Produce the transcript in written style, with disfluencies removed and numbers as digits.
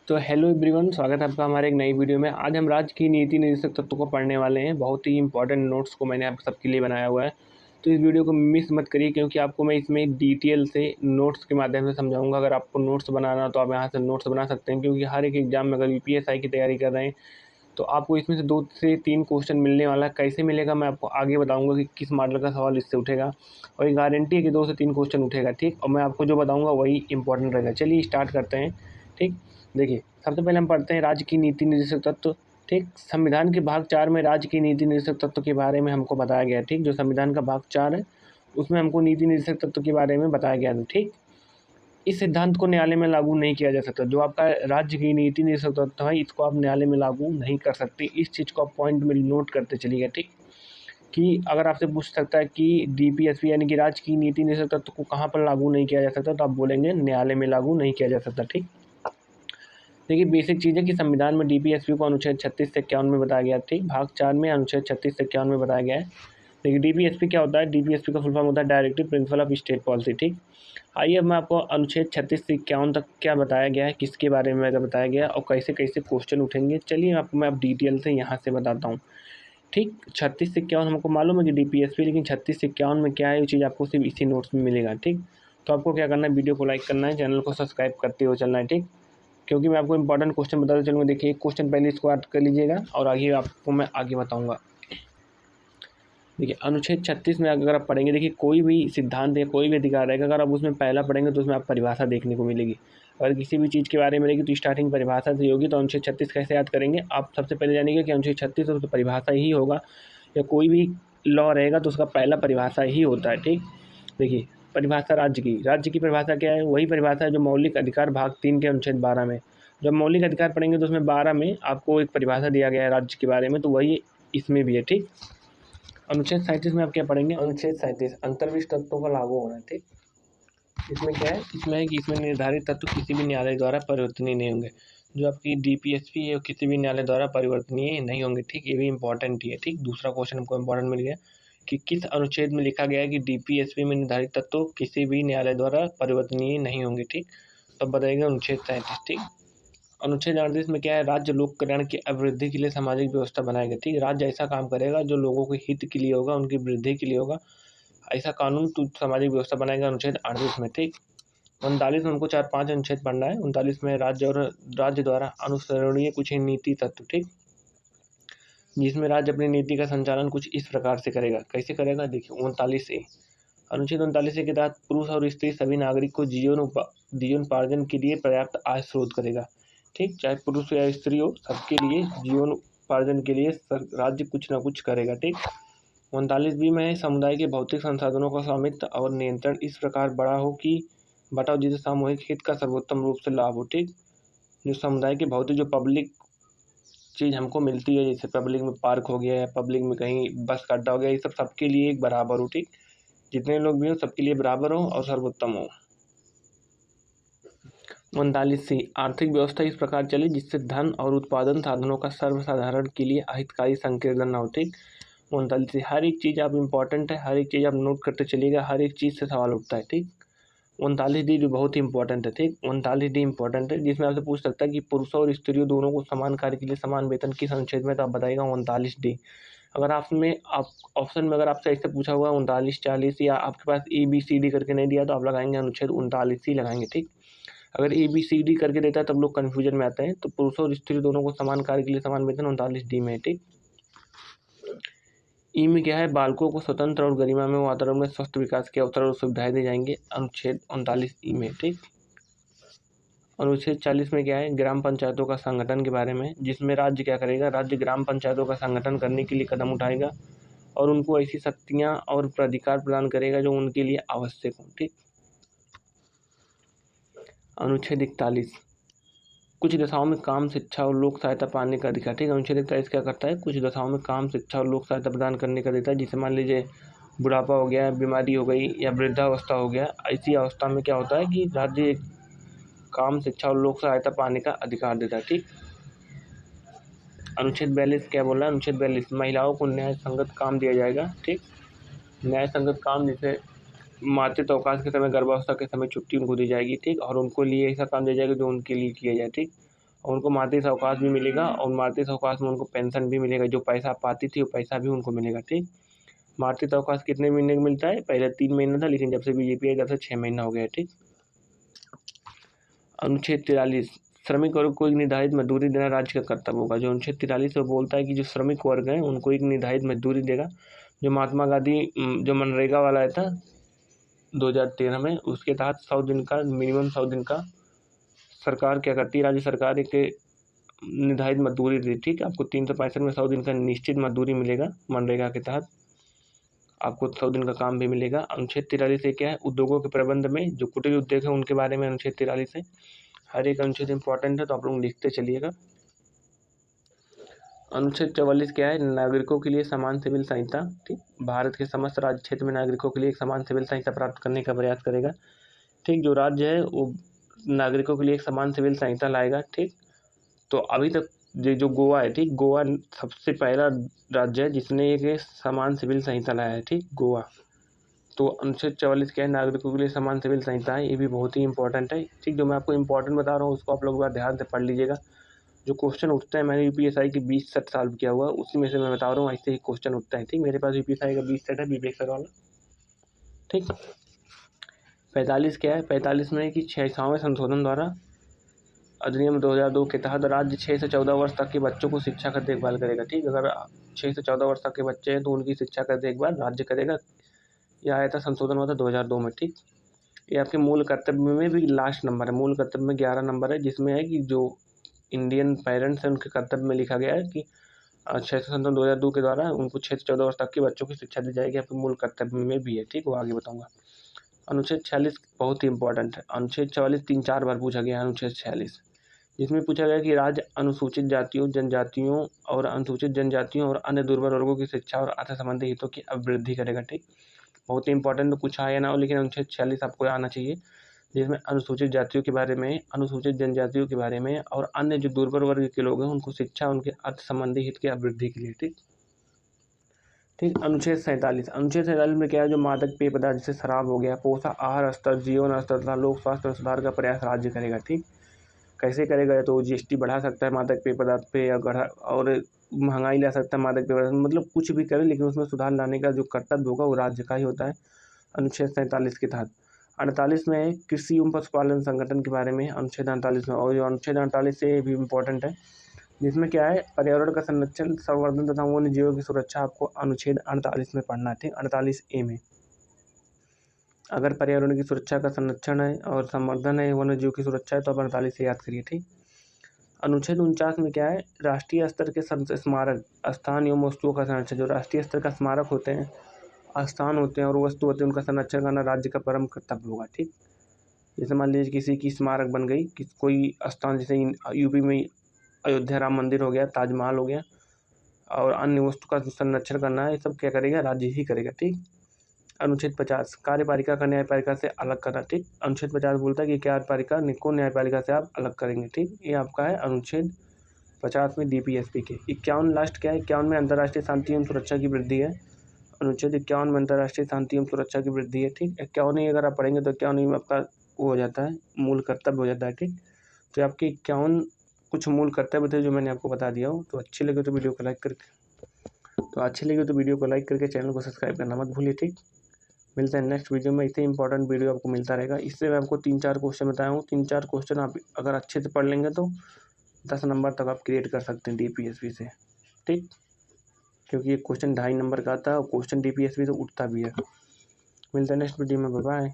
तो hello everyone, स्वागत है आपका हमारे एक नई वीडियो में। आज हम राज्य की नीति निर्देशक तत्वों को पढ़ने वाले हैं। बहुत ही इंपॉर्टेंट नोट्स को मैंने आप सबके लिए बनाया हुआ है, तो इस वीडियो को मिस मत करिए क्योंकि आपको मैं इसमें डिटेल से नोट्स के माध्यम से समझाऊंगा। अगर आपको नोट्स बनाना तो आप यहाँ से नोट्स बना सकते हैं, क्योंकि हर एक एग्जाम में अगर यूपीएसआई की तैयारी कर रहे हैं तो आपको इसमें से 2 से 3 क्वेश्चन मिलने वाला है। कैसे मिलेगा मैं आपको आगे बताऊंगा कि किस मॉडल का सवाल इससे उठेगा, और ये गारंटी है कि 2 से 3 क्वेश्चन उठेगा। ठीक, और मैं आपको जो बताऊंगा वही इंपॉर्टेंट रहेगा। चलिए स्टार्ट करते हैं। ठीक, देखिए सबसे पहले हम पढ़ते हैं राज्य की नीति निर्देशक तत्व। ठीक, संविधान के भाग 4 में राज्य की नीति निर्देशक तत्व के बारे में हमको बताया गया है। ठीक, जो संविधान का भाग 4 है उसमें हमको नीति निर्देशक तत्व के बारे में बताया गया है। ठीक, इस सिद्धांत को न्यायालय में लागू नहीं किया जा सकता। जो आपका राज्य की नीति निर्देशक तत्व है इसको आप न्यायालय में लागू नहीं कर सकते। इस चीज़ को आप पॉइंट में नोट करते चलिएगा। ठीक, कि अगर आपसे पूछ सकता है कि डीपीएसपी यानी कि राज्य की नीति निर्देशक तत्व को कहाँ पर लागू नहीं किया जा सकता, तो आप बोलेंगे न्यायालय में लागू नहीं किया जा सकता। ठीक, देखिए बेसिक चीज़ है कि संविधान में डीपीएसपी को अनुच्छेद 36 से 51 में बताया गया। ठीक, भाग 4 में अनुच्छेद 36 से 51 में बताया गया है। देखिए डीपीएसपी क्या होता है, डीपीएसपी का फुल फॉर्म होता है directive principle of state policy. ठीक, आइए अब मैं आपको अनुच्छेद 36 से 51 तक क्या बताया गया है, किसके बारे में बताया गया है और कैसे कैसे क्वेश्चन उठेंगे, चलिए आपको मैं अब डिटेल से यहाँ से बताता हूँ। ठीक, 36 से 51 हमको मालूम है कि डीपीएसपी, लेकिन 36 से 51 में क्या है ये चीज़ आपको सिर्फ इसी नोट्स में मिलेगा। ठीक, तो आपको क्या करना है, वीडियो को लाइक करना है, चैनल को सब्सक्राइब करते हुए चलना है। ठीक, क्योंकि मैं आपको इंपॉर्टेंट क्वेश्चन बताते चलूँगा। देखिए एक क्वेश्चन पहले इसको याद कर लीजिएगा और आगे आपको मैं आगे बताऊँगा। देखिए अनुच्छेद 36 में अगर आप पढ़ेंगे, देखिए कोई भी सिद्धांत या कोई भी अधिकार रहेगा, अगर आप उसमें पहला पढ़ेंगे तो उसमें आप परिभाषा देखने को मिलेगी। अगर किसी भी चीज़ के बारे में रहेगी तो स्टार्टिंग परिभाषा से होगी। तो अनुच्छेद 36 कैसे याद करेंगे, आप सबसे पहले जानेंगे कि अनुच्छेद 36 तो परिभाषा ही होगा, या कोई भी लॉ रहेगा तो उसका पहला परिभाषा ही होता है। ठीक, देखिए परिभाषा राज्य की परिभाषा क्या है, वही परिभाषा है जो मौलिक अधिकार भाग 3 के अनुच्छेद 12 में। जब मौलिक अधिकार पढ़ेंगे तो उसमें 12 में आपको एक परिभाषा दिया गया है राज्य के बारे में, तो वही इसमें भी है। ठीक, अनुच्छेद 37 में आप क्या पढ़ेंगे, अनुच्छेद 37 अंतर्विष्ट तत्वों का लागू होना। ठीक, इसमें क्या है, इसमें है कि इसमें निर्धारित तत्व किसी भी न्यायालय द्वारा परिवर्तनीय नहीं होंगे। जो आपकी डीपीएसपी है वो किसी भी न्यायालय द्वारा परिवर्तनीय नहीं होंगे। ठीक, ये भी इंपॉर्टेंट ही है। ठीक, दूसरा क्वेश्चन हमको इंपॉर्टेंट मिल गया कि किस अनुच्छेद में लिखा गया है कि डीपीएसपी में निर्धारित तत्व किसी भी न्यायालय द्वारा परिवर्तनीय नहीं होंगे। ठीक, तब बताइएगा अनुच्छेद 37। ठीक, अनुच्छेद 38 में क्या है, राज्य लोक कल्याण की अभिवृद्धि के लिए सामाजिक व्यवस्था बनाएगा। ठीक, राज्य ऐसा काम करेगा जो लोगों के हित के लिए होगा, उनकी वृद्धि के लिए होगा, ऐसा कानून तो सामाजिक व्यवस्था बनाएगा अनुच्छेद 38 में। ठीक, 39 में हमको 4-5 अनुच्छेद पढ़ना है। 39 में राज्य द्वारा अनुसरणीय कुछ नीति तत्व। ठीक, जिसमें राज्य अपनी नीति का संचालन कुछ इस प्रकार से करेगा। कैसे करेगा, देखिए 39A अनुच्छेद 39A के तहत पुरुष और स्त्री सभी नागरिक को जीवनोपार्जन के लिए पर्याप्त आय स्रोत करेगा। ठीक, चाहे पुरुष या स्त्री हो, सबके लिए जीवनोपार्जन के लिए राज्य कुछ ना कुछ करेगा। ठीक, 39B में समुदाय के भौतिक संसाधनों का स्वामित्व और नियंत्रण इस प्रकार बड़ा हो कि बटाव जिसे सामूहिक हित का सर्वोत्तम रूप से लाभ हो। ठीक, जो समुदाय के भौतिक जो पब्लिक चीज़ हमको मिलती है, जैसे पब्लिक में पार्क हो गया या पब्लिक में कहीं बस का अड्डा हो गया, ये सब सबके लिए एक बराबर हो। ठीक, जितने लोग भी हो सबके लिए बराबर हो और सर्वोत्तम हो। 39C आर्थिक व्यवस्था इस प्रकार चले जिससे धन और उत्पादन साधनों का सर्वसाधारण के लिए अहितकारी संकीर्ण न हो। ठीक, 39C हर एक चीज़ आप इम्पॉर्टेंट है, हर एक चीज़ आप नोट करते चलिएगा, हर एक चीज़ से सवाल उठता है। ठीक, 39D जो बहुत ही इंपॉर्टेंट है। ठीक, 39D इंपॉर्टेंट है, जिसमें आपसे पूछ सकता है कि पुरुषों और स्त्रियों दोनों को समान कार्य के लिए समान वेतन किस अनुच्छेद में, तो आप बताइएगा 39D। अगर आप ऑप्शन में अगर आपसे ऐसे पूछा हुआ 39, 40 या आपके पास ABCD करके नहीं दिया तो आप लगाएंगे अनुच्छेद 39 ही लगाएंगे। ठीक, अगर ABCD करके देता है तब लोग कन्फ्यूजन में आते हैं। तो पुरुषों और स्त्री दोनों को समान कार्य के लिए समान वेतन 39D में है। ठीक, ई में क्या है, बालकों को स्वतंत्र और गरिमा में वातावरण में स्वस्थ विकास के अवसर और सुविधाएं दी जाएंगे अनुच्छेद 39E में। ठीक, अनुच्छेद 40 में क्या है, ग्राम पंचायतों का संगठन के बारे में, जिसमें राज्य क्या करेगा, राज्य ग्राम पंचायतों का संगठन करने के लिए कदम उठाएगा और उनको ऐसी शक्तियां और अधिकार प्रदान करेगा जो उनके लिए आवश्यक हो। ठीक, अनुच्छेद 41 कुछ दशाओं में काम, शिक्षा और लोक सहायता पाने का अधिकार। ठीक, अनुच्छेद 41 क्या करता है, कुछ दशाओं में काम, शिक्षा और लोक सहायता प्रदान करने का देता है। जिसे मान लीजिए बुढ़ापा हो गया, बीमारी हो गई या वृद्धावस्था हो गया, ऐसी अवस्था में क्या होता है कि राज्य काम, शिक्षा और लोक सहायता पाने का अधिकार देता है। ठीक, अनुच्छेद 42 क्या बोल रहा है, अनुच्छेद 42 महिलाओं को न्याय संगत काम दिया जाएगा। ठीक, न्याय संगत काम जैसे मातृत्व अवकाश के समय, गर्भावस्था के समय छुट्टी उनको दी जाएगी। ठीक, और उनको लिए ऐसा काम दिया जाएगा जो उनके लिए किया जाए। ठीक, और उनको मातृत्व अवकाश भी मिलेगा और मातृत्व अवकाश में उनको पेंशन भी मिलेगा, जो पैसा पाती थी वो पैसा भी उनको मिलेगा। ठीक, मातृत्व अवकाश कितने महीने का मिलता है? पहले 3 महीना था, लेकिन जब से बीजेपी आई तब से 6 महीना हो गया है। ठीक, अनुच्छेद 43 श्रमिक वर्ग को एक निर्धारित मजदूरी देना राज्य का कर्तव्य होगा। जो अनुच्छेद 43 में बोलता है कि जो श्रमिक वर्ग हैं उनको एक निर्धारित मजदूरी देगा। जो महात्मा गांधी जो मनरेगा वाला आया था 2013 में, उसके तहत 100 दिन का मिनिमम 100 दिन का सरकार क्या करती है, राज्य सरकार एक निर्धारित मजदूरी दी। ठीक, आपको 365 में 100 दिन का निश्चित मजदूरी मिलेगा। मनरेगा के तहत आपको 100 दिन का काम भी मिलेगा। अनुच्छेद 43 से क्या है, उद्योगों के प्रबंध में जो कुटीर उद्योग है उनके बारे में अनुच्छेद 43 है। हर एक अनुच्छेद इंपॉर्टेंट है, तो आप लोग लिखते चलिएगा। अनुच्छेद 44 क्या है, नागरिकों के लिए समान सिविल संहिता। ठीक, भारत के समस्त राज्य क्षेत्र में नागरिकों के लिए एक समान सिविल संहिता प्राप्त करने का प्रयास करेगा। ठीक, जो राज्य है वो नागरिकों के लिए एक समान सिविल संहिता लाएगा। ठीक, तो अभी तक जो गोवा है, ठीक, गोवा सबसे पहला राज्य है जिसने एक समान सिविल संहिता लाया है। ठीक, गोवा। तो अनुच्छेद 44 क्या है, नागरिकों के लिए समान सिविल संहिता है। ये भी बहुत ही इंपॉर्टेंट है। ठीक, जो मैं आपको इंपॉर्टेंट बता रहा हूँ उसको आप लोग बार ध्यान से पढ़ लीजिएगा। जो क्वेश्चन उठता है, मैंने यूपीएसआई की 20 सेट सॉल्व किया हुआ, उसी में से मैं बता रहा हूँ, ऐसे ही क्वेश्चन उठता है। ठीक, मेरे पास यूपीएसआई का 20 सेट है, बीपीएस वाला। ठीक, 45 क्या है, 45 में कि 6वें संशोधन द्वारा अधिनियम 2002 के तहत राज्य 6 से 14 वर्ष तक के बच्चों को शिक्षा का देखभाल करेगा। ठीक, अगर 6 से 14 वर्ष तक के बच्चे हैं तो उनकी शिक्षा का देखभाल राज्य करेगा। यह आया था, संशोधन हुआ था 2002 में। ठीक, ये आपके मूल कर्तव्य में भी लास्ट नंबर है। मूल कर्तव्य में 11 नंबर है, जिसमें है कि जो इंडियन पेरेंट्स हैं उनके कर्तव्य में लिखा गया है कि 6 संशोधन 2002 के द्वारा उनको 6 से 14 वर्ष तक के बच्चों की शिक्षा दी जाएगी। आपके मूल कर्तव्य में भी है। ठीक, वो आगे बताऊंगा। अनुच्छेद 46 बहुत ही इंपॉर्टेंट है। अनुच्छेद 44 3-4 बार पूछा गया है। अनुच्छेद 46 जिसमें पूछा गया कि राज्य अनुसूचित जातियों, जनजातियों और अनुसूचित जनजातियों और अन्य दुर्बल वर्गों की शिक्षा और अर्थ संबंधी हितों की अभिवृद्धि करेगा। ठीक, बहुत ही इंपॉर्टेंट, तो पूछा है ना हो, लेकिन अनुच्छेद 46 आपको आना चाहिए, जिसमें अनुसूचित जातियों के बारे में, अनुसूचित जनजातियों के बारे में और अन्य जो दुर्बल वर्ग के लोग हैं उनको शिक्षा, उनके अर्थ संबंधी हित की अभिवृद्धि के लिए। ठीक, ठीक, अनुच्छेद 47 में क्या है, जो मादक पेय पदार्थ जैसे शराब हो गया, पोषण आहार स्तर, जीवन स्तर तथा लोक स्वास्थ्य में सुधार का प्रयास राज्य करेगा। ठीक, कैसे करेगा, तो जीएसटी बढ़ा सकता है मादक पेय पदार्थ पे, और महंगाई ला सकता है मादक पेय पदार्थ, मतलब कुछ भी करे, लेकिन उसमें सुधार लाने का जो कर्तव्य होगा वो राज्य का ही होता है अनुच्छेद 47 के तहत। 48 में कृषि एवं पशुपालन संगठन के बारे में अनुच्छेद 48 में, और जो अनुच्छेद 48 से भी इम्पोर्टेंट है, जिसमें क्या है, पर्यावरण का संरक्षण, संवर्धन तथा वन्य जीवों की सुरक्षा आपको अनुच्छेद 48 में पढ़ना है। ठीक, 48A में अगर पर्यावरण की सुरक्षा का संरक्षण है और संवर्धन है, वन्य जीव की सुरक्षा है, तो आप 48 से याद करिए। ठीक, अनुच्छेद 49 में क्या है, राष्ट्रीय स्तर के स्मारक, स्थान एवं वस्तुओं का संरक्षण। जो राष्ट्रीय स्तर का स्मारक होते हैं, स्थान होते हैं और वस्तु होते हैं, उनका संरक्षण करना राज्य का परम कर्तव्य होगा। ठीक, जैसे मान लीजिए किसी की स्मारक बन गई, कोई स्थान, जैसे यूपी में अयोध्या राम मंदिर हो गया, ताजमहल हो गया, और अन्य वस्तु का संरक्षण करना है, ये सब क्या करेगा, राज्य ही करेगा। ठीक, अनुच्छेद 50 कार्यपालिका का न्यायपालिका से अलग करना। ठीक, अनुच्छेद 50 बोलता है कि कार्यपालिका को न्यायपालिका से आप अलग करेंगे। ठीक, ये आपका है अनुच्छेद 50 में डीपीएसपी के। 51 लास्ट क्या है, 51 में अंतर्राष्ट्रीय शांति एवं सुरक्षा की वृद्धि है। अनुच्छेद 51 में अंतर्राष्ट्रीय शांति एवं सुरक्षा की वृद्धि है। ठीक, 51 ही अगर आप पढ़ेंगे तो 51 में आपका वो हो जाता है, मूल कर्तव्य हो जाता है। ठीक, तो आपके 51 कुछ मूल कर्तव्य थे जो मैंने आपको बता दिया हूँ। तो अच्छी लगे तो वीडियो को लाइक करके चैनल को सब्सक्राइब करना मत भूलिए। ठीक, मिलते हैं नेक्स्ट वीडियो में। इतने इंपॉर्टेंट वीडियो आपको मिलता रहेगा। इससे मैं आपको 3-4 क्वेश्चन बताया हूँ। 3-4 क्वेश्चन आप अगर अच्छे से पढ़ लेंगे तो 10 नंबर तक आप क्रिएट कर सकते हैं डीपीएसपी से। ठीक, क्योंकि ये क्वेश्चन 2.5 नंबर का आता है और क्वेश्चन डीपीएसपी से उठता भी है। मिलते हैं नेक्स्ट वीडियो में, बाय बाय।